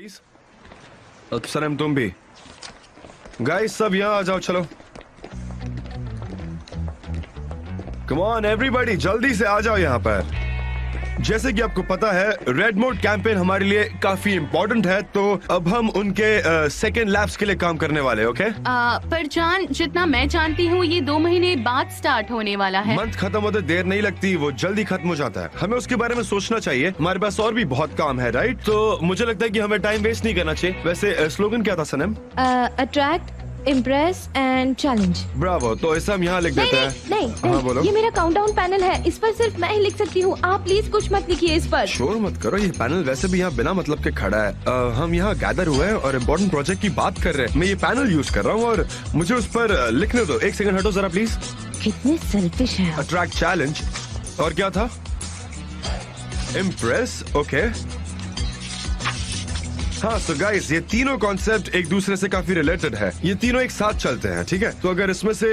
Please. सनम तुम भी। Guys सब यहाँ आ जाओ, चलो। कम ऑन एवरीबॉडी, जल्दी से आ जाओ यहाँ पर। जैसे कि आपको पता है, रेड मोड कैंपेन हमारे लिए काफी इम्पोर्टेंट है, तो अब हम उनके सेकेंड लैब्स के लिए काम करने वाले, ओके? पर जान, जितना मैं जानती हूँ ये 2 महीने बाद स्टार्ट होने वाला है। मंथ खत्म होते देर नहीं लगती, वो जल्दी खत्म हो जाता है। हमें उसके बारे में सोचना चाहिए, हमारे पास और भी बहुत काम है, राइट? तो मुझे लगता है कि हमें टाइम वेस्ट नहीं करना चाहिए। वैसे स्लोगन क्या था सनम? Attract, impress and challenge. Bravo. तो ऐसा हम यहाँ लिख देते हैं। नहीं, हाँ, बोलो। ये मेरा काउंटडाउन पैनल है, इस पर सिर्फ मैं ही लिख सकती हूँ। आप प्लीज कुछ मत लिखिए इस पर। शोर मत करो, ये पैनल वैसे भी यहाँ बिना मतलब के खड़ा है। हम यहाँ गैदर हुए हैं और इम्पोर्टेंट प्रोजेक्ट की बात कर रहे हैं। मैं ये पैनल यूज कर रहा हूँ और मुझे उस पर लिखने दो। एक सेकंड हटो जरा प्लीज। कितने सेल्फिश है आप। अट्रैक्ट, चैलेंज और क्या था? Impress, okay. हाँ, सो गाइस, ये तीनों कॉन्सेप्ट एक दूसरे से काफी रिलेटेड है। ये तीनों एक साथ चलते हैं, ठीक है? तो अगर इसमें से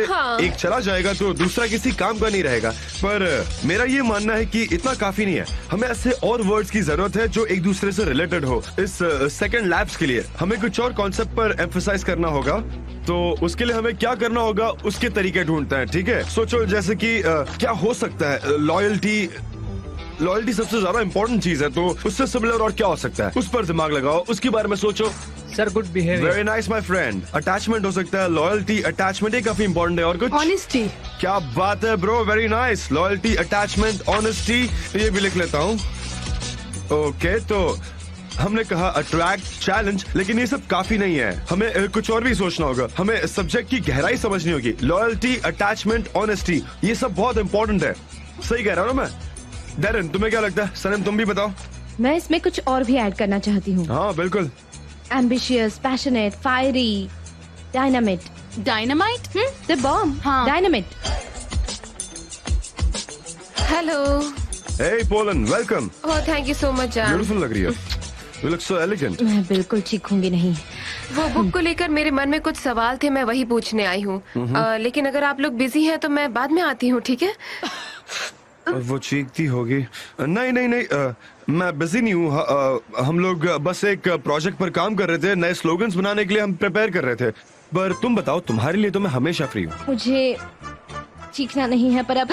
एक चला जाएगा तो दूसरा किसी काम का नहीं रहेगा। पर मेरा ये मानना है कि इतना काफी नहीं है, हमें ऐसे और वर्ड्स की जरूरत है जो एक दूसरे से रिलेटेड हो। इस सेकंड लैब्स के लिए हमें कुछ और कॉन्सेप्ट पर एम्फसाइज करना होगा। तो उसके लिए हमें क्या करना होगा, उसके तरीके ढूंढते हैं, ठीक है? सोचो जैसे कि क्या हो सकता है। लॉयल्टी सबसे ज्यादा इंपॉर्टेंट चीज है, तो उससे सिमिलर और क्या हो सकता है, उस पर दिमाग लगाओ, उसके बारे में सोचो। Sir, good behaviour. Very nice my friend. Attachment हो सकता है, लॉयल्टी, अटैचमेंट, ये काफी इंपॉर्टेंट है। और कुछ? ऑनेस्टी। क्या बात है bro, very nice. Loyalty, attachment, honesty, ये भी लिख लेता हूँ। ओके, तो हमने कहा अट्रैक्ट, चैलेंज, लेकिन ये सब काफी नहीं है। हमें कुछ और भी सोचना होगा। हमें सब्जेक्ट की गहराई समझनी होगी। लॉयल्टी, अटैचमेंट, ऑनेस्टी, ये सब बहुत इंपॉर्टेंट है। सही कह रहा हूँ ना मैं? डैरन, तुम्हें क्या लगता है? सनम, तुम भी बताओ। मैं इसमें कुछ और भी ऐड करना चाहती हूँ। हाँ बिल्कुल। Ambitious, passionate, fiery, dynamite. Dynamite? The bomb. हाँ। डायनामिट। हेलो। Hey पोलन, welcome. Oh, thank you so much जान। ब्यूटीफुल लग रही हो। You look so elegant. मैं बिल्कुल चीखूंगी नहीं। वो बुक को लेकर मेरे मन में कुछ सवाल थे, मैं वही पूछने आई हूँ। लेकिन अगर आप लोग बिजी हैं तो मैं बाद में आती हूँ, ठीक है? वो चीखती होगी। नहीं नहीं नहीं, मैं बिजी नहीं हूँ। हम लोग बस एक प्रोजेक्ट पर काम कर रहे थे, नए स्लोगन्स बनाने के लिए हम प्रिपेयर कर रहे थे। पर तुम बताओ, तुम्हारे लिए तो मैं हमेशा फ्री हूँ। मुझे चीखना नहीं है, पर अब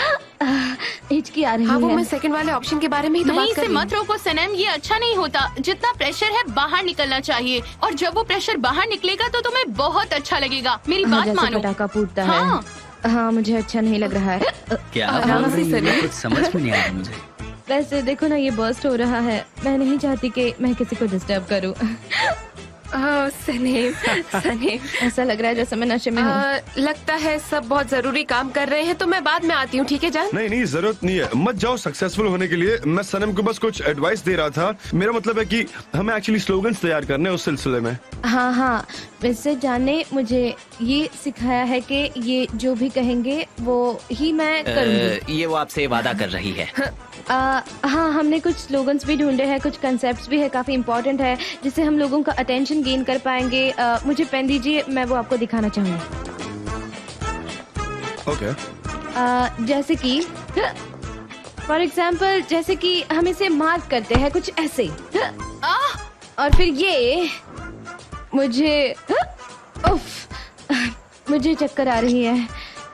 हिचकी आ रही हाँ, वो है। मैं सेकंड वाले ऑप्शन के बारे में ही तो नहीं, बात इसे कर रही मत रोको सनम, ये अच्छा नहीं होता। जितना प्रेशर है बाहर निकलना चाहिए, और जब वो प्रेशर बाहर निकलेगा तो तुम्हें बहुत अच्छा लगेगा। मेरी हाँ, बात जैसे मानो। पटाखा फूटता हाँ। है। हाँ, मुझे अच्छा नहीं लग रहा है। क्या आराम बोल से रही है? सुनिए। कुछ समझ में नहीं आ रहा मुझे। वैसे देखो ना, ये बर्स्ट हो रहा है। मैं नहीं चाहती कि मैं किसी को डिस्टर्ब करूं। सनेम, सनेम। ऐसा लग रहा है जैसे मैं नशे में हूँ। लगता है सब बहुत जरूरी काम कर रहे हैं, तो मैं बाद में आती हूँ, ठीक है जान? नहीं नहीं, जरूरत नहीं है, मत जाओ। सक्सेसफुल होने के लिए मैं सनम को बस कुछ एडवाइस दे रहा था। मेरा मतलब है कि हमें एक्चुअली स्लोगन्स तैयार करने हैं उस सिलसिले में। हाँ हाँ, वैसे जाने मुझे ये सिखाया है कि ये जो भी कहेंगे वो ही मैं करूँगी। ये वो आपसे वादा कर रही है। हाँ, हमने कुछ स्लोगन्स भी ढूंढे हैं, कुछ कंसेप्ट्स भी है, काफी इम्पोर्टेंट है, जिससे हम लोगों का अटेंशन गेन कर पाएंगे। मुझे पेन दीजिए, मैं वो आपको दिखाना चाहूंगी। ओके। जैसे कि फॉर एग्जाम्पल, जैसे कि हम इसे मार्क करते हैं कुछ ऐसे। और फिर ये मुझे चक्कर आ रही है।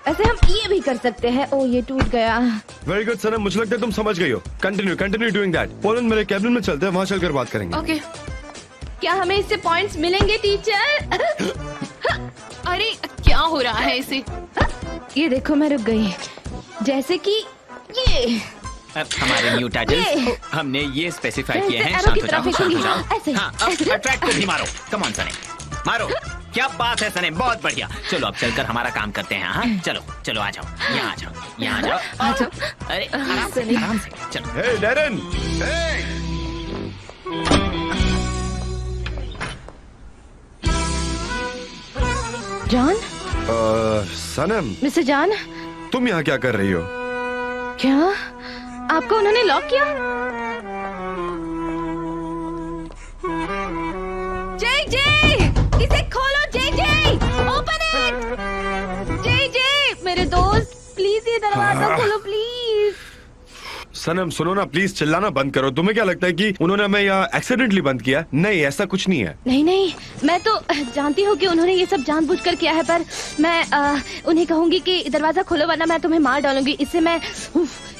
ऐसे हम ये भी कर सकते हैं। ओ, ये टूट गया। वेरी गुड सनम, मुझे लगता है तुम समझ गई हो। Continue doing that. पोलन, मेरे कैबिन में चलते हैं, वहाँ चलकर बात करेंगे। ओके। क्या हमें इससे पॉइंट्स मिलेंगे टीचर? अरे क्या हो रहा है इसे? ये देखो, मैं रुक गई। जैसे कि ये अब हमारे न्यू टाइटल्स हमने ये स्पेसिफाई किए हैं। ऐसे शांत की हो तरफ जाओ, शांत हो फेंकूंगी। जाओ। ऐसे, हाँ, अब ऐसे। अट्रैक्ट को भी मारो। कम ऑन सने, मारो। क्या बात है सने, बहुत बढ़िया। चलो अब चलकर हमारा काम करते हैं। हाँ, चलो चलो, आ जाओ, यहाँ आ जाओ, यहाँ आ जाओ, आ जाओ। अरे आराम से, आराम से, चलो। हे डैरन, जॉन, सनम, मिस्टर जॉन, तुम यहाँ क्या कर रही हो? क्या आपको उन्होंने लॉक किया? जय जय, इसे खोलो। जय जय, ओपन इट। जय जय, मेरे दोस्त, प्लीज ये दरवाजा खोलो प्लीज। सनम सुनो ना, प्लीज चिल्लाना बंद करो। तुम्हें क्या लगता है कि उन्होंने हमें यहाँ एक्सीडेंटली बंद किया? नहीं, ऐसा कुछ नहीं है। नहीं नहीं, मैं तो जानती हूँ कि उन्होंने ये सब जानबूझकर किया है, पर मैं उन्हें कहूंगी कि दरवाजा खोलो वरना मैं तुम्हें मार डालूंगी। इससे मैं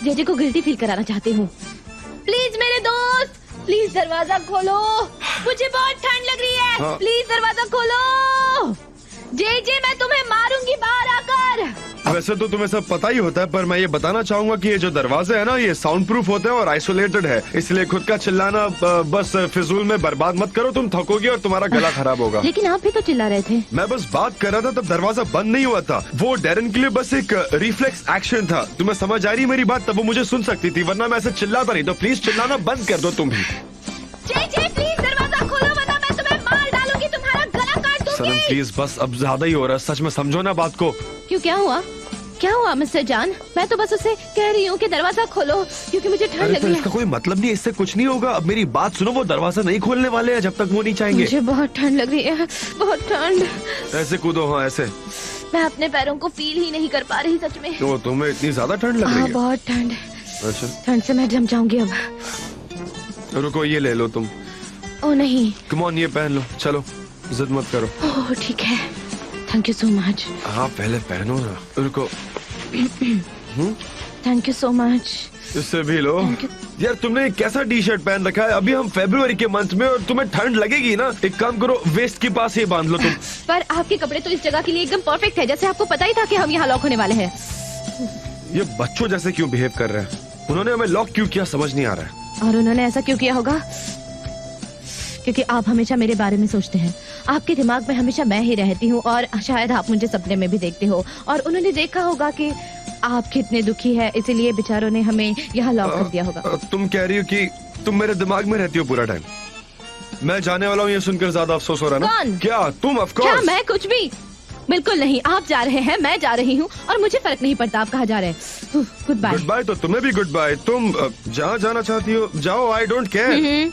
जेजे को गिल्टी फील कराना चाहती हूँ। प्लीज मेरे दोस्त, प्लीज दरवाजा खोलो, मुझे बहुत ठंड लग रही है। हाँ। प्लीज दरवाजा खोलो। जेजे मैं तुम्हें मारूंगी बाहर आकर। वैसे तो तुम्हें सब पता ही होता है, पर मैं ये बताना चाहूंगा कि ये जो दरवाजे है ना, ये साउंड प्रूफ होते हैं और आइसोलेटेड है, इसलिए खुद का चिल्लाना बस फिजूल में बर्बाद मत करो। तुम थकोगे और तुम्हारा गला खराब होगा। लेकिन आप भी तो चिल्ला रहे थे। मैं बस बात कर रहा था, तब दरवाजा बंद नहीं हुआ था। वो डैरन के लिए बस एक रिफ्लेक्स एक्शन था। तुम्हें समझ आ रही मेरी बात? तब वो मुझे सुन सकती थी, वरना मैं ऐसे चिल्लाता नहीं। तो प्लीज चिल्लाना बंद कर दो तुम भी। जेजे प्लीज दरवाजा खोलो वरना मैं तुम्हें मार डालूंगी, तुम्हारा गला काट दूंगी। सनम प्लीज, बस अब ज्यादा ही हो रहा है, सच में समझो ना बात को। क्यों, क्या हुआ? क्या हुआ मिस्टर जान? मैं तो बस उसे कह रही हूँ कि दरवाजा खोलो क्योंकि मुझे ठंड अरे लग तो रही है। इसका कोई मतलब नहीं है, इससे कुछ नहीं होगा। अब मेरी बात सुनो, वो दरवाजा नहीं खोलने वाले हैं जब तक वो नहीं चाहेंगे। मुझे बहुत ठंड लग रही है, बहुत ठंड। ऐसे कूदो, हाँ ऐसे। मैं अपने पैरों को फील ही नहीं कर पा रही सच में। तो तुम्हें इतनी ज्यादा ठंड लग रही हाँ है? बहुत ठंड। अच्छा ठंड से मैं जम जाऊंगी अब। रुको, ये ले लो तुम। ओ नहीं। कम ऑन, ये पहन लो। चलो जिद मत करो। ओह ठीक है, थैंक यू सो मच। हाँ पहले पहनो ना। रुको, थैंक यू सो मच। इससे भी लो। Thank you. यार तुमने एक कैसा टी शर्ट पहन रखा है? अभी हम फरवरी के मंथ में और तुम्हें ठंड लगेगी ना। एक काम करो, वेस्ट के पास ही बांध लो तुम। पर आपके कपड़े तो इस जगह के लिए एकदम परफेक्ट है, जैसे आपको पता ही था कि हम यहाँ लॉक होने वाले हैं। ये बच्चों जैसे क्यों बिहेव कर रहे हैं? उन्होंने हमें लॉक क्यों किया समझ नहीं आ रहा है। और उन्होंने ऐसा क्यों किया होगा? क्योंकि आप हमेशा मेरे बारे में सोचते हैं। आपके दिमाग में हमेशा मैं ही रहती हूँ और शायद आप मुझे सपने में भी देखते हो। और उन्होंने देखा होगा कि आप कितने दुखी है, इसीलिए बेचारों ने हमें यहाँ लॉक कर दिया होगा। तुम कह रही हो कि तुम मेरे दिमाग में रहती हो पूरा टाइम? मैं जाने वाला हूँ, ये सुनकर ज्यादा अफसोस हो रहा है ना? कौन? क्या तुम? ऑफ क्या कोर्स। मैं? कुछ भी बिल्कुल नहीं। आप जा रहे हैं, मैं जा रही हूँ और मुझे फर्क नहीं पड़ता आप कहाँ जा रहे हैं। Good bye. गुड बाय तो तुम्हें भी गुड बाय। तुम जहाँ जाना चाहती हो जाओ, आई डोंट केयर।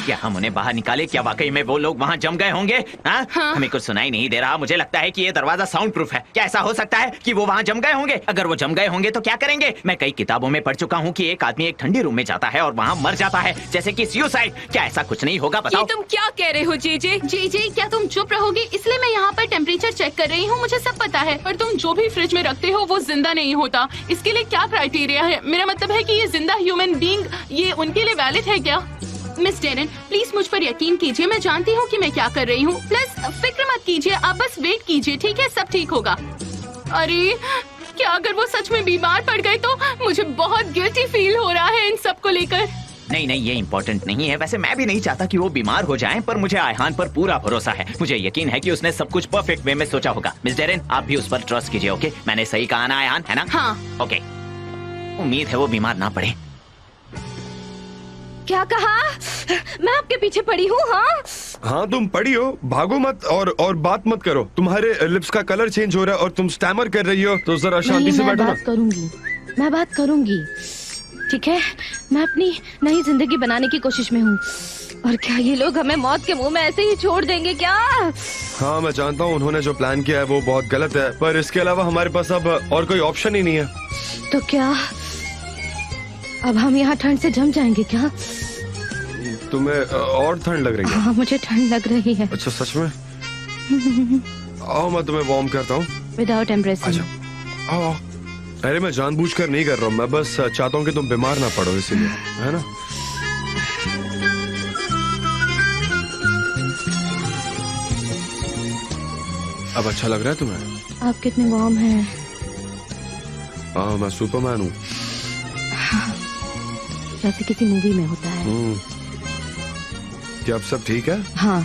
क्या हम उन्हें बाहर निकाले? क्या वाकई में वो लोग वहाँ जम गए होंगे? हाँ? हमें कुछ सुनाई नहीं दे रहा। मुझे लगता है कि ये दरवाजा साउंड प्रूफ है। क्या ऐसा हो सकता है कि वो वहाँ जम गए होंगे? अगर वो जम गए होंगे तो क्या करेंगे? मैं कई किताबों में पढ़ चुका हूँ कि एक आदमी एक ठंडी रूम में जाता है और वहाँ मर जाता है, जैसे कि सुसाइड। क्या ऐसा कुछ नहीं होगा? बताओ। ये तुम क्या कह रहे हो जीजे? जी क्या तुम चुप रहोगी? इसलिए मैं यहाँ पर टेम्परेचर चेक कर रही हूँ, मुझे सब पता है। पर तुम जो भी फ्रिज में रखते हो वो जिंदा नहीं होता। इसके लिए क्या क्राइटेरिया है? मेरा मतलब है कि ये जिंदा ह्यूमन बीइंग, ये उनके लिए वैलिड है क्या? मिस डेरन प्लीज मुझ पर यकीन कीजिए, मैं जानती हूँ कि मैं क्या कर रही हूँ। प्लस फिक्र मत कीजिए, आप बस वेट कीजिए, ठीक है? सब ठीक होगा। अरे क्या अगर वो सच में बीमार पड़ गए तो? मुझे बहुत गिल्टी फील हो रहा है इन सब को लेकर। नहीं, ये इम्पोर्टेंट नहीं है। वैसे मैं भी नहीं चाहता कि वो बीमार हो जाएं, पर मुझे आयहान पर पूरा भरोसा है। मुझे यकीन है कि उसने सब कुछ परफेक्ट वे में सोचा होगा। मिस डेरन आप भी उस पर ट्रस्ट कीजिए, ओके? मैंने सही कहा ना आयहान, है ना? हाँ। ओके, उम्मीद है वो बीमार ना पड़े। क्या कहा? मैं आपके पीछे पड़ी हूँ। हाँ तुम पड़ी हो, भागो मत और बात मत करो। तुम्हारे लिप्स का कलर चेंज हो रहा है और तुम स्टैमर कर रही हो, तो जरा शांति से बैठो ना। मैं बात करूंगी, ठीक है? मैं अपनी नई जिंदगी बनाने की कोशिश में हूँ। और क्या ये लोग हमें मौत के मुंह में ऐसे ही छोड़ देंगे क्या? हाँ मैं जानता हूँ उन्होंने जो प्लान किया है वो बहुत गलत है, पर इसके अलावा हमारे पास अब और कोई ऑप्शन ही नहीं है। तो क्या अब हम यहाँ ठंड से जम जाएंगे क्या? तुम्हें और ठंड लग रही है? हाँ मुझे ठंड लग रही है। अच्छा सच में? आओ मैं तुम्हें वार्म करता हूँ। Without embracing. आओ। अरे मैं जानबूझकर नहीं कर रहा हूँ, मैं बस चाहता हूँ कि तुम बीमार ना पड़ो, इसीलिए, है ना? अब अच्छा लग रहा है तुम्हें? आप कितने वार्म हैं। हाँ मैं सुपरमैन हूँ। जैसे किसी मूवी में होता है। क्या अब सब ठीक है? हाँ।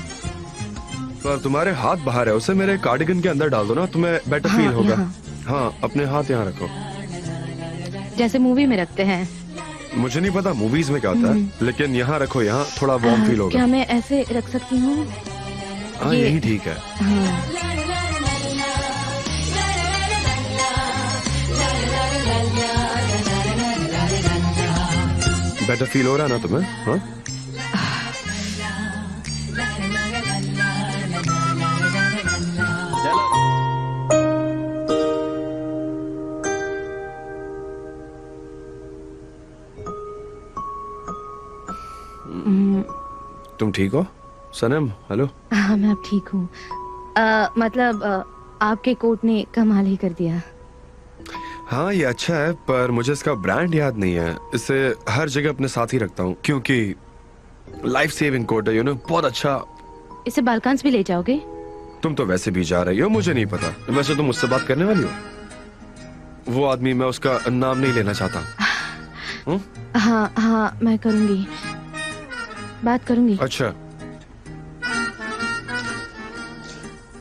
पर तुम्हारे हाथ बाहर है, उसे मेरे कार्डिगन के अंदर डाल दो ना, तुम्हें बेटर हाँ, फील होगा। यहाँ। हाँ अपने हाथ यहाँ रखो, जैसे मूवी में रखते हैं। मुझे नहीं पता मूवीज में क्या होता है, लेकिन यहाँ रखो, यहाँ थोड़ा वार्म फील होगा। क्या मैं ऐसे रख सकती हूँ? हाँ यही ठीक है। हाँ। बेटर फील हो रहा है ना तुम्हें? हाँ चलो तुम ठीक हो सनम? हेलो। हाँ मैं अब ठीक हूँ। मतलब आपके कोट ने कमाल ही कर दिया। हाँ ये अच्छा है, पर मुझे इसका ब्रांड याद नहीं है। इसे हर जगह अपने साथ ही रखता हूँ क्योंकि लाइफ सेविंग कोट है, बहुत अच्छा। इसे बालकांस भी ले जाओगे? तुम तो वैसे भी जा रही हो, मुझे नहीं पता। वैसे तुम मुझसे बात करने वाली हो? वो आदमी, मैं उसका नाम नहीं लेना चाहता। हाँ हाँ मैं करूँगी, बात करूँगी। अच्छा,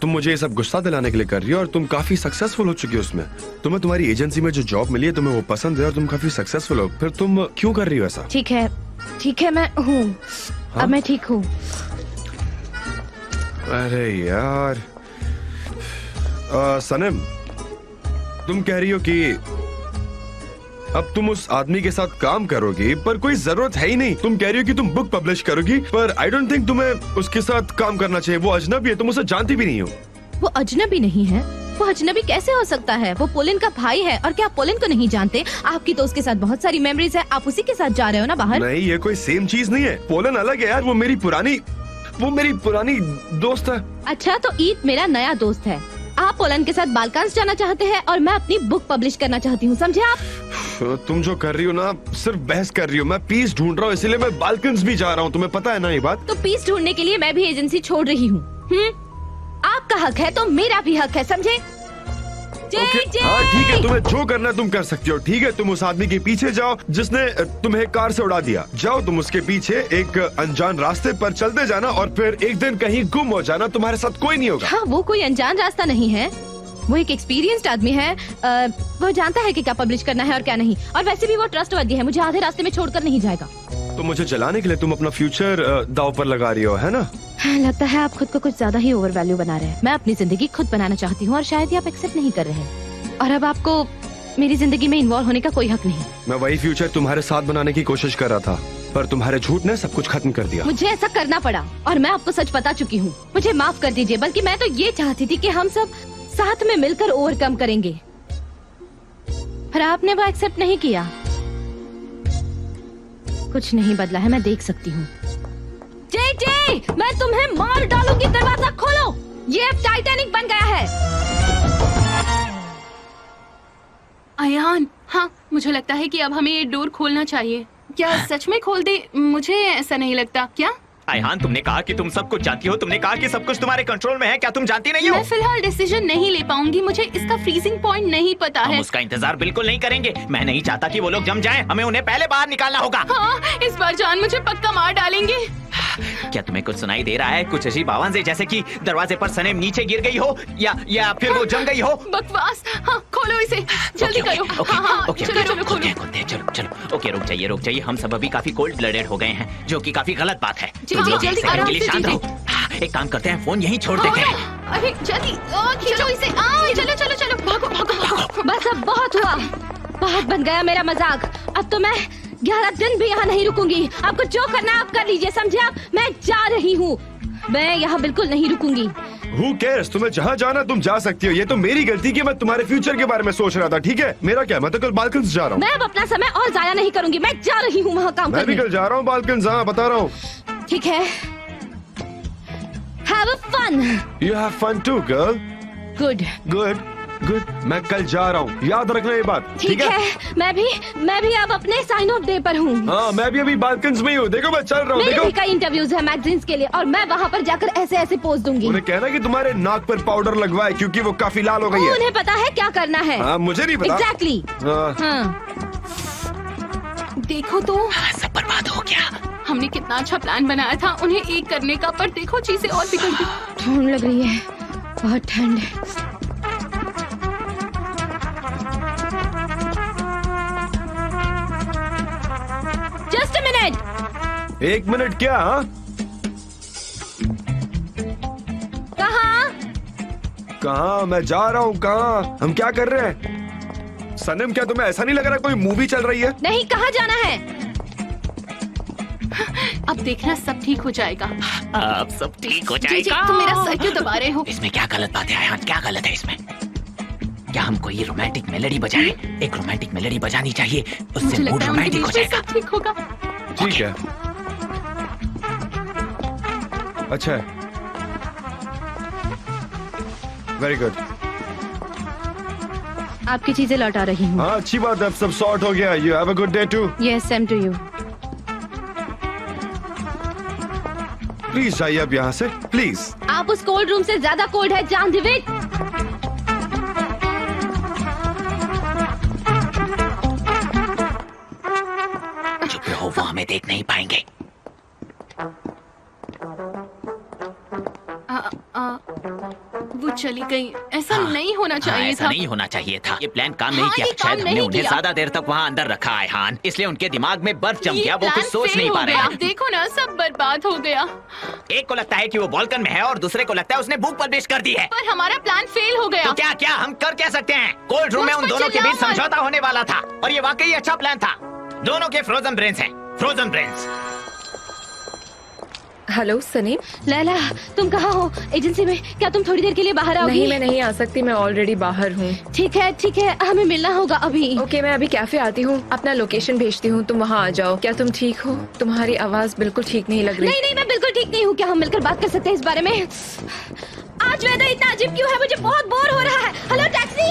तुम मुझे ये सब गुस्सा दिलाने के लिए कर रही हो और तुम काफी सक्सेसफुल हो चुकी हो उसमें। तुम्हें तुम्हारी एजेंसी में जो जॉब मिली है, तुम्हें वो पसंद है और तुम काफी सक्सेसफुल हो, फिर तुम क्यों कर रही हो ऐसा? ठीक है मैं हूँ। हाँ? अब मैं ठीक हूँ। अरे यार सनम, तुम कह रही हो कि अब तुम उस आदमी के साथ काम करोगी, पर कोई जरूरत है ही नहीं। तुम कह रही हो कि तुम बुक पब्लिश करोगी, पर आई डोंट थिंक तुम्हें उसके साथ काम करना चाहिए। वो अजनबी है, तुम उसे जानती भी नहीं हो। वो अजनबी नहीं है। वो अजनबी कैसे हो सकता है? वो पोलिन का भाई है। और क्या आप पोलिन को नहीं जानते? आपकी तो उसके साथ बहुत सारी मेमोरीज है। आप उसी के साथ जा रहे हो ना बाहर? नहीं, ये कोई सेम चीज नहीं है। पोलन अलग है यार, वो मेरी पुरानी दोस्त है। अच्छा, तो ईद मेरा नया दोस्त है। आप पोलन के साथ बालकांस जाना चाहते हैं और मैं अपनी बुक पब्लिश करना चाहती हूँ, समझे आप? तुम जो कर रही हो ना, सिर्फ बहस कर रही हो। मैं पीस ढूंढ रहा हूँ, इसीलिए मैं बालकन्स भी जा रहा हूँ। तुम्हें पता है ना ये बात? तो पीस ढूंढने के लिए मैं भी एजेंसी छोड़ रही हूँ। आपका हक है तो मेरा भी हक है, समझे? हाँ ठीक है, तुम्हें जो करना तुम कर सकती हो। ठीक है, तुम उस आदमी के पीछे जाओ जिसने तुम्हें कार से उड़ा दिया। जाओ तुम उसके पीछे, एक अनजान रास्ते पर चलते जाना और फिर एक दिन कहीं गुम हो जाना। तुम्हारे साथ कोई नहीं होगा। हाँ, वो कोई अनजान रास्ता नहीं है। वो एक एक्सपीरियंस्ड आदमी है। वो जानता है कि क्या पब्लिश करना है और क्या नहीं। और वैसे भी वो ट्रस्टवर्दी है, मुझे आधे रास्ते में छोड़कर नहीं जाएगा। तो मुझे जलाने के लिए तुम अपना फ्यूचर दांव पर लगा रही हो, है ना? लगता है आप खुद को कुछ ज्यादा ही ओवर वैल्यू बना रहे हैं। मैं अपनी जिंदगी खुद बनाना चाहती हूँ और शायद ही आप एक्सेप्ट नहीं कर रहे हैं। और अब आपको मेरी जिंदगी में इन्वॉल्व होने का कोई हक नहीं। मैं वही फ्यूचर तुम्हारे साथ बनाने की कोशिश कर रहा था, पर तुम्हारे झूठ ने सब कुछ खत्म कर दिया। मुझे ऐसा करना पड़ा और मैं आपको सच बता चुकी हूँ। मुझे माफ कर दीजिए, बल्कि मैं तो ये चाहती थी कि हम सब साथ में मिलकर ओवरकम करेंगे, पर आपने वो एक्सेप्ट नहीं किया। कुछ नहीं बदला है, मैं देख सकती हूँ। जे, मैं तुम्हें मार डालूंगी। दरवाजा खोलो, ये अब टाइटैनिक बन गया है। अयान, हाँ मुझे लगता है कि अब हमें ये डोर खोलना चाहिए। क्या सच में खोल दे? मुझे ऐसा नहीं लगता। क्या आयहान, तुमने कहा कि तुम सब कुछ जानती हो। तुमने कहा कि सब कुछ तुम्हारे कंट्रोल में है। क्या तुम जानती नहीं हो? मैं फिलहाल डिसीजन नहीं ले पाऊंगी। मुझे इसका फ्रीजिंग पॉइंट नहीं पता है। हम उसका इंतजार बिल्कुल नहीं करेंगे। मैं नहीं चाहता कि वो लोग जम जाएं। हमें उन्हें पहले बाहर निकालना होगा। हाँ, इस बार जान मुझे पक्का मार डालेंगे। क्या तुम्हें कुछ सुनाई दे रहा है? कुछ अजीब आवाजें, जैसे कि दरवाजे पर सनम नीचे गिर गई हो या फिर वो जम गई हो। बकवास। हाँ, खोलो इसे, जल्दी करो। हाँ, चलो खोलो। चलो। ओके, रुक जाइए। हम सब अभी काफी कोल्ड ब्लडेड हो गए हैं, जो कि काफी गलत बात है। जी, तुम लोग जल्दी, एक सेकंड आराम के लिए से, शांत जी, रहो। एक काम करते हैं, फोन यहीं छोड़ देते हैं। अरे जल्दी खींचो इसे। चलो भागो। बस अब बहुत हुआ, बहुत बन गया मेरा मजाक। अब तो मैं 11 दिन भी यहाँ नहीं रुकूंगी। आपको जो करना है आप कर लीजिए, समझे आप? मैं जा रही हूँ, मैं यहाँ बिल्कुल नहीं रुकूंगी। Who cares? तुम्हें जहाँ जाना तुम जा सकती हो। ये तो मेरी गलती कि मैं तुम्हारे फ्यूचर के बारे में सोच रहा था। ठीक है, मेरा क्या, मैं तो कल बालकन्स जा रहा हूँ। मैं अब अपना समय और जाया नहीं करूंगी। मैं जा रही हूँ वहाँ काम मैं भी करने। कल जा रहा हूँ बालकन्स, हाँ बता रहा हूँ। ठीक है, have a fun. You have fun too, girl. Good. मैं कल जा रहा हूँ, याद रखना ये बात। ठीक है, मैं भी अब अपने साइन ऑफ डे पर हूँ। हाँ, मैं भी अभी बालकन्स में ही हूँ। देखो मैं चल रहा हूँ। मेरे देखो भी कई इंटरव्यूज है मैगजीन्स के लिए और मैं वहाँ पर जाकर ऐसे पोज दूंगी। उन्हें कहना कि तुम्हारे नाक पर पाउडर लगवाए, क्योंकि वो काफी लाल हो गई है। उन्हें पता है क्या करना है। हाँ, मुझे नहीं पता। एग्जैक्टली। हाँ। देखो तो सब बर्बाद हो गया। हमने कितना अच्छा प्लान बनाया था उन्हें एक करने का, पर देखो चीजें और बिगड़ गई। ठंड लग रही है, बहुत ठंड है। Just a minute. 1 मिनट क्या? हाँ, कहाँ? मैं जा रहा हूँ। कहाँ? हम क्या कर रहे हैं? सनम, क्या तुम्हें ऐसा नहीं लग रहा कोई मूवी चल रही है? नहीं, कहाँ जाना है? अब देखना सब ठीक हो जाएगा। अब सब ठीक हो जी, जाएगा। तुम मेरा सर क्यों दबा रहे हो? इसमें क्या गलत बात है आयहान? क्या गलत है इसमें? क्या हम कोई रोमांटिक मेलोडी बजाएं? एक रोमांटिक मेलोडी बजानी चाहिए, उससे मुझे मूड लगता है उनके रोमांटिक हो बीच में जाएगा। सब ठीक होगा। ठीक है। अच्छा है, वेरी गुड। आपकी चीजें लौटा रही हूँ। हाँ अच्छी बात है, अब सब सॉर्ट हो गया। You have a good day too. Yes, same to you. Please जाइए अब यहाँ से, प्लीज। आप उस कोल्ड रूम से ज्यादा कोल्ड है, जान दिविक। चुप रहो, वो हमें देख नहीं पाएंगे। वो चली गई। ऐसा नहीं होना हाँ, चाहिए ऐसा था। नहीं होना चाहिए था। ये प्लान काम नहीं हाँ, किया। ये काम शायद हमने नहीं उन्हें किया। ज्यादा देर तक वहाँ अंदर रखा है हान, इसलिए उनके दिमाग में बर्फ जम ये गया। वो प्लान कुछ सोच फेल नहीं हो पा रहे गया। हैं। देखो ना, सब बर्बाद हो गया। एक को लगता है कि वो बॉल्कन में है और दूसरे को लगता है उसने बुक पब्लिश कर दी है। पर हमारा प्लान फेल हो गया। तो क्या क्या हम कर क्या सकते हैं? कोल्ड रूम में मुझ उन पर दोनों के बीच चिल्लाओ मत। समझौता होने वाला था और ये वाकई अच्छा प्लान था। दोनों के फ्रोजन ब्रेन्स हैं, frozen brains. Hello Saneem. Laila, तुम कहाँ हो? एजेंसी में। क्या तुम थोड़ी देर के लिए बाहर आओगी? नहीं, मैं नहीं आ सकती, मैं ऑलरेडी बाहर हूँ। ठीक है, हमें मिलना होगा अभी। ओके, मैं अभी कैफे आती हूँ, अपना लोकेशन भेजती हूँ, तुम वहाँ आ जाओ। क्या तुम ठीक हो? तुम्हारी आवाज बिल्कुल ठीक नहीं लग रही। नहीं, मैं बिल्कुल ठीक नहीं हूँ। क्या हम मिलकर बात कर सकते हैं इस बारे में? आज वेदर इतना अजीब क्यों है? मुझे बहुत बोर हो रहा है। Hello taxi.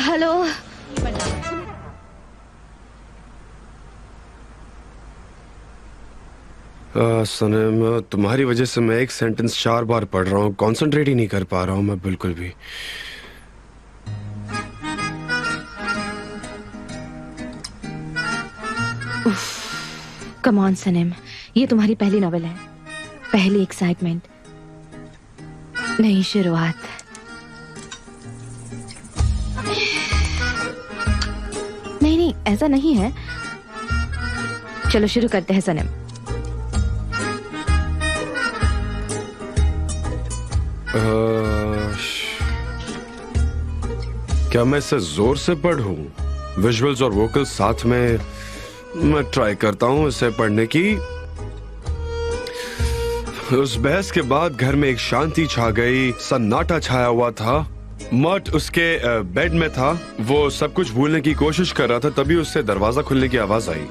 हेलो। सनम, तुम्हारी वजह से मैं एक सेंटेंस 4 बार पढ़ रहा हूँ, कंसंट्रेट ही नहीं कर पा रहा हूँ मैं बिल्कुल भी। कम ऑन सनम, ये तुम्हारी पहली नॉवेल है, पहली एक्साइटमेंट, नई शुरुआत। नहीं, ऐसा नहीं है। चलो शुरू करते हैं सनम। क्या मैं इसे जोर से पढ़ूं? विजुअल्स और वोकल्स साथ में। मैं ट्राई करता हूं इसे पढ़ने की। उस बहस के बाद घर में एक शांति छा गई, सन्नाटा छाया हुआ था। मट उसके बेड में था, वो सब कुछ भूलने की कोशिश कर रहा था, तभी उससे दरवाजा खुलने की आवाज आई।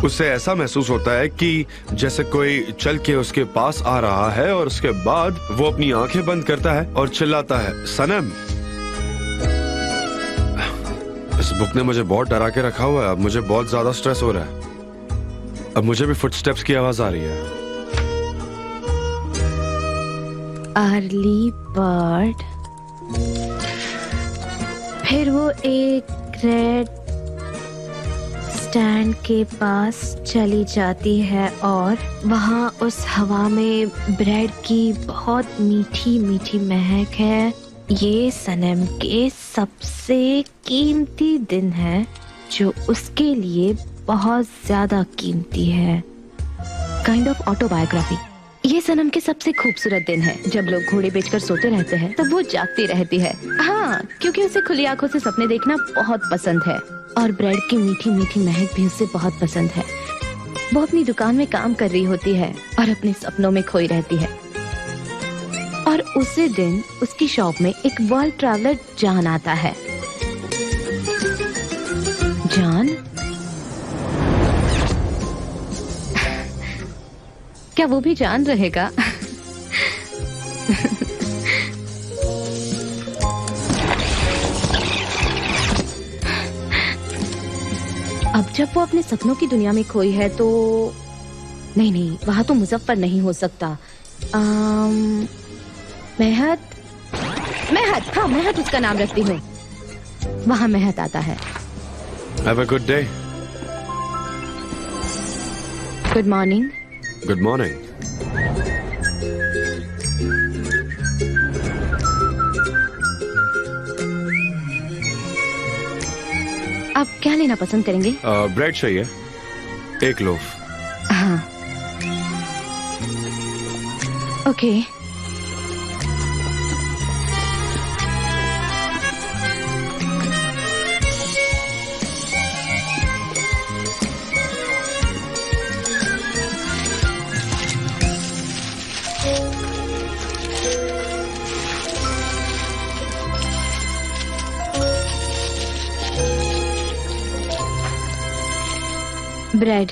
उसे ऐसा महसूस होता है कि जैसे कोई चल के उसके पास आ रहा है और उसके बाद वो अपनी आंखें बंद करता है और चिल्लाता है, सनम। इस बुक ने मुझे बहुत डरा के रखा हुआ है। अब मुझे बहुत ज्यादा स्ट्रेस हो रहा है। अब मुझे भी फुटस्टेप्स की आवाज आ रही है। Early bird. फिर वो एक रेड स्टैंड के पास चली जाती है और वहाँ उस हवा में ब्रेड की बहुत मीठी मीठी महक है। ये सनम के सबसे कीमती दिन है, जो उसके लिए बहुत ज्यादा कीमती है। Kind of autobiography. ये सनम के सबसे खूबसूरत दिन है। जब लोग घोड़े बेचकर सोते रहते हैं तब वो जागती रहती है। हाँ, क्योंकि उसे खुली आंखों से सपने देखना बहुत पसंद है और ब्रेड की मीठी मीठी महक भी उसे बहुत पसंद है। वो अपनी दुकान में काम कर रही होती है और अपने सपनों में खोई रहती है। और उसी दिन उसकी शॉप में एक वर्ल्ड ट्रैवलर जॉन आता है। जॉन? क्या वो भी जान रहेगा? अब जब वो अपने सपनों की दुनिया में खोई है तो नहीं, वहां तो मुजफ्फर नहीं हो सकता। मेहत, हाँ मेहत उसका नाम रखती हूँ। वहाँ मेहत आता है। Have a good day. Good morning. Good morning. आप क्या लेना पसंद करेंगे? ब्रेड चाहिए, एक लोफ। हाँ, ओके। ब्रेड।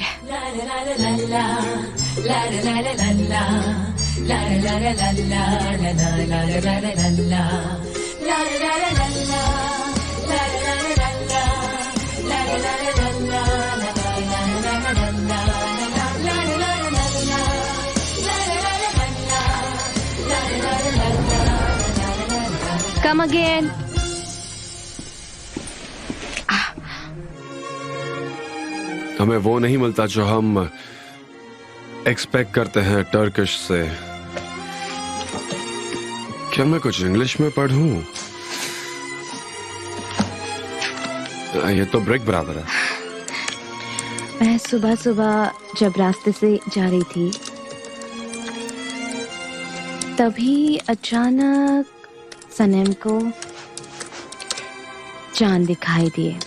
Come again. हमें वो नहीं मिलता जो हम एक्सपेक्ट करते हैं टर्किश से। क्या मैं कुछ इंग्लिश में पढ़ूं? ये तो ब्रेक बराबर है। मैं सुबह सुबह जब रास्ते से जा रही थी तभी अचानक सनम को चांद दिखाई दिए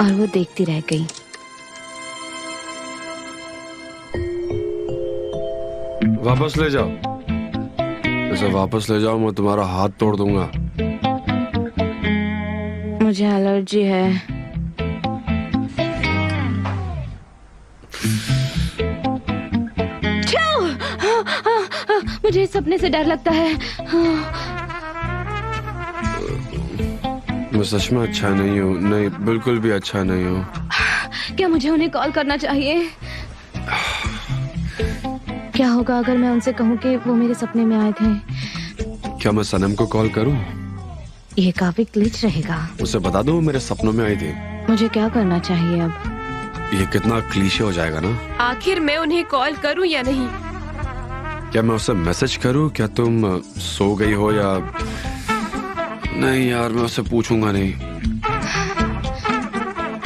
और वो देखती रह गई। वापस ले जाओ, इसे वापस ले जाओ, मैं तुम्हारा हाथ तोड़ दूंगा। मुझे एलर्जी है। मुझे इस सपने से डर लगता है। मैं सच में अच्छा नहीं हूँ, नहीं बिल्कुल भी अच्छा नहीं हूँ। क्या मुझे उन्हें कॉल करना चाहिए? क्या होगा अगर मैं उनसे कहूँ कि वो मेरे सपने में आए थे? क्या मैं सनम को कॉल करूँ? ये काफी क्लिच रहेगा। उसे बता दो वो मेरे सपनों में आई थी। मुझे क्या करना चाहिए अब? ये कितना क्लीशे हो जाएगा ना। आखिर मैं उन्हें कॉल करूं या नहीं? क्या मैं उसे मैसेज करूं क्या तुम सो गई हो या नहीं? यार मैं उसे पूछूंगा नहीं।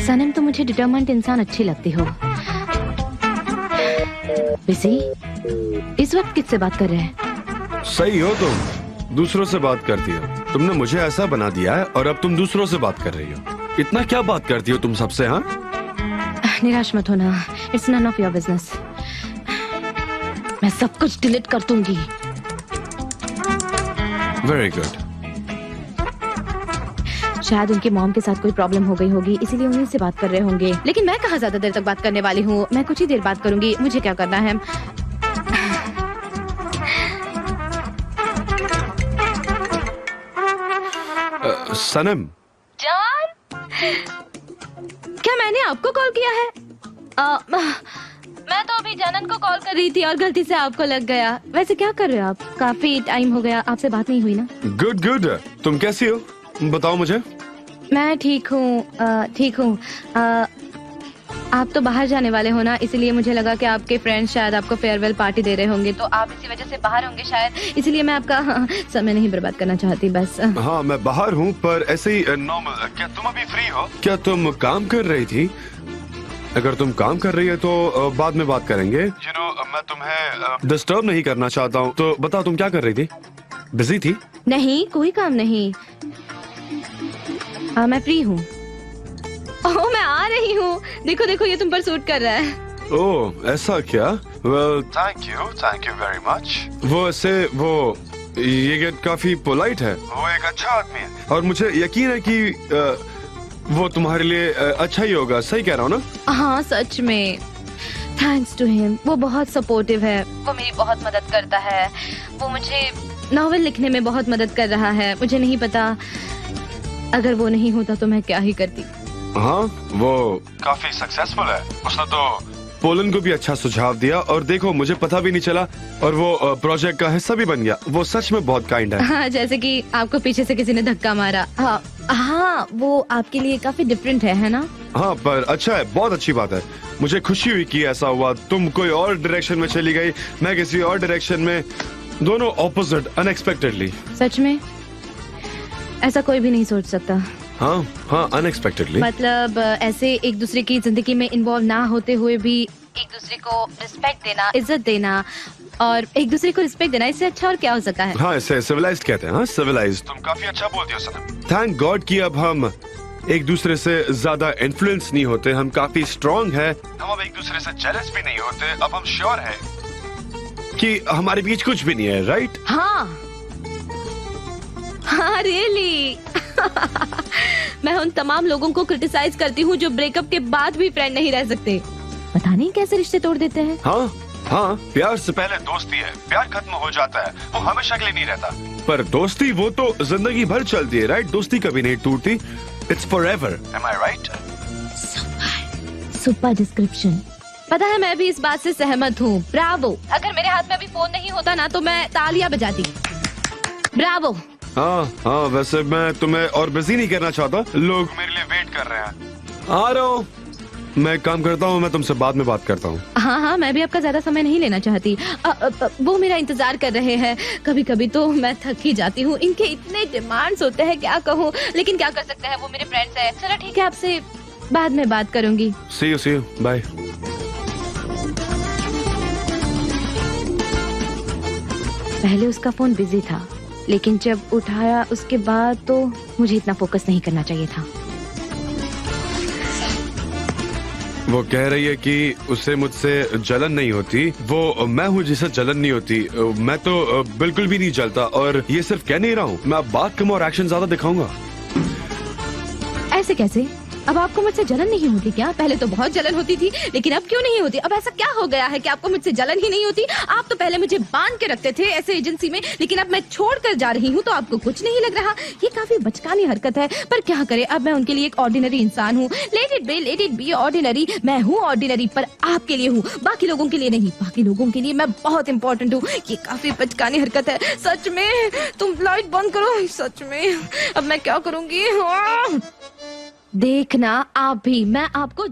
सनम तो मुझे डिटरमेंट इंसान अच्छी लगती हो। बिजी इस वक्त किससे बात कर रहे हैं? सही हो तुम, दूसरों से बात करती हो। तुमने मुझे ऐसा बना दिया है और अब तुम दूसरों से बात कर रही हो। इतना क्या बात करती हो तुम सबसे? हाँ, निराश मत होना, it's none of your business. मैं सब कुछ डिलीट कर दूंगी। Very good. शायद उनके मॉम के साथ कोई प्रॉब्लम हो गई होगी, इसीलिए उन्हीं से बात कर रहे होंगे। लेकिन मैं कहाँ ज्यादा देर तक बात करने वाली हूँ, मैं कुछ ही देर बात करूंगी। मुझे क्या करना है? सनम जान, क्या मैंने आपको कॉल किया है? मैं तो अभी जानन को कॉल कर रही थी और गलती से आपको लग गया। वैसे क्या कर रहे हो आप? काफी टाइम हो गया आपसे बात नहीं हुई ना। Good good. तुम कैसी हो बताओ मुझे। मैं ठीक हूँ, ठीक हूँ। आप तो बाहर जाने वाले हो ना, इसलिए मुझे लगा कि आपके फ्रेंड्स शायद आपको फेयरवेल पार्टी दे रहे होंगे, तो आप इसी वजह से बाहर होंगे शायद, इसलिए मैं आपका समय नहीं बर्बाद करना चाहती बस। हाँ मैं बाहर हूँ पर ऐसे ही नॉर्मल। क्या तुम अभी फ्री हो? क्या तुम काम कर रही थी? अगर तुम काम कर रही है तो बाद में बात करेंगे। मैं तुम्हें डिस्टर्ब नहीं करना चाहता हूँ, तो बताओ तुम क्या कर रही थी? बिजी थी? नहीं, कोई काम नहीं। मैं फ्री हूँ। ओह मैं आ रही हूँ। देखो देखो ये तुम पर सूट कर रहा है। ओह ऐसा क्या? Well thank you very much. वो ऐसे ये गेट काफी पोलाइट है। वो एक अच्छा आदमी है और मुझे यकीन है कि वो तुम्हारे लिए अच्छा ही होगा। सही कह रहा हूँ ना? हाँ सच में। थैंक्स टू हिम, वो बहुत सपोर्टिव है, वो मेरी बहुत मदद करता है। वो मुझे नॉवेल लिखने में बहुत मदद कर रहा है। मुझे नहीं पता अगर वो नहीं होता तो मैं क्या ही करती। हाँ वो काफी सक्सेसफुल है। उसने तो पोलैंड को भी अच्छा सुझाव दिया और देखो मुझे पता भी नहीं चला और वो प्रोजेक्ट का हिस्सा भी बन गया। वो सच में बहुत काइंड है। हाँ जैसे कि आपको पीछे से किसी ने धक्का मारा। हाँ वो आपके लिए काफी डिफरेंट है ना? हाँ पर अच्छा है, बहुत अच्छी बात है। मुझे खुशी हुई कि ऐसा हुआ। तुम कोई और डायरेक्शन में चली गई, मैं किसी और डायरेक्शन में, दोनों ऑपोजिट अनएक्सपेक्टेडली। सच में ऐसा कोई भी नहीं सोच सकता। हाँ हाँ अनएक्सपेक्टेडली। मतलब ऐसे एक दूसरे की जिंदगी में इन्वॉल्व ना होते हुए भी एक दूसरे को रिस्पेक्ट देना, इज्जत देना और एक दूसरे को रिस्पेक्ट देना, इससे अच्छा और क्या हो सकता है? हाँ इसे सिविलाइज्ड कहते हैं। हाँ सिविलाइज्ड। तुम काफी अच्छा बोलती हो सनम। थैंक गॉड कि अब हम एक दूसरे से ज्यादा इन्फ्लुएंस नहीं होते। हम काफी स्ट्रॉन्ग है। हम अब एक दूसरे से जेलस भी नहीं होते। अब हम श्योर है कि हमारे बीच कुछ भी नहीं है। राइट? हाँ हाँ रियली। मैं मैं उन तमाम लोगों को क्रिटिसाइज करती हूँ जो ब्रेकअप के बाद भी फ्रेंड नहीं रह सकते। पता नहीं कैसे रिश्ते तोड़ देते हैं। हाँ हाँ, प्यार से पहले दोस्ती है, प्यार खत्म हो जाता है, वो हमेशा के लिए नहीं रहता। पर दोस्ती वो तो जिंदगी भर चलती है, राइट? दोस्ती कभी नहीं टूटती। It's forever. Am I right? Super description. पता है मैं भी इस बात से सहमत हूँ। ब्रावो। अगर मेरे हाथ में अभी फोन नहीं होता ना तो मैं तालियां बजाती। ब्रावो। हाँ हाँ, वैसे मैं तुम्हें और बिजी नहीं करना चाहता, लोग मेरे लिए वेट कर रहे हैं। आ रहा हूँ, मैं काम करता हूँ, मैं तुमसे बाद में बात करता हूँ। हाँ हाँ, मैं भी आपका ज्यादा समय नहीं लेना चाहती। वो मेरा इंतजार कर रहे हैं। कभी कभी तो मैं थक ही जाती हूँ, इनके इतने डिमांड्स होते हैं, क्या कहूँ, लेकिन क्या कर सकते हैं, वो मेरे फ्रेंड्स हैं। चलो ठीक है, आपसे बाद में बात करूंगी। सी यू बाय। पहले उसका फोन बिजी था, लेकिन जब उठाया उसके बाद तो मुझे इतना फोकस नहीं करना चाहिए था। वो कह रही है कि उसे मुझसे जलन नहीं होती। वो मैं हूँ जिसे जलन नहीं होती। मैं तो बिल्कुल भी नहीं जलता, और ये सिर्फ कह नहीं रहा हूँ, मैं अब बात कम और एक्शन ज्यादा दिखाऊंगा। ऐसे कैसे? अब आपको मुझसे जलन नहीं होती क्या? पहले तो बहुत जलन होती थी, लेकिन अब क्यों नहीं होती? अब ऐसा क्या हो गया है कि आपको मुझसे जलन ही नहीं होती? आप तो पहले मुझे बांध के रखते थे ऐसे एजेंसी में, लेकिन अब मैं छोड़ कर जा रही हूँ तो आपको कुछ नहीं लग रहा। ये काफी बचकानी हरकत है, पर क्या करे, अब मैं उनके लिए एक ऑर्डिनरी इंसान हूँ। Let it be ordinary. मैं हूँ ऑर्डिनरी, पर आपके लिए हूँ, बाकी लोगों के लिए नहीं। बाकी लोगों के लिए मैं बहुत इंपॉर्टेंट हूँ। ये काफी बचकानी हरकत है, सच में। तुम लाइट बंद करो, सच में। अब मैं क्या करूँगी? देखना आप भी, मैं आपको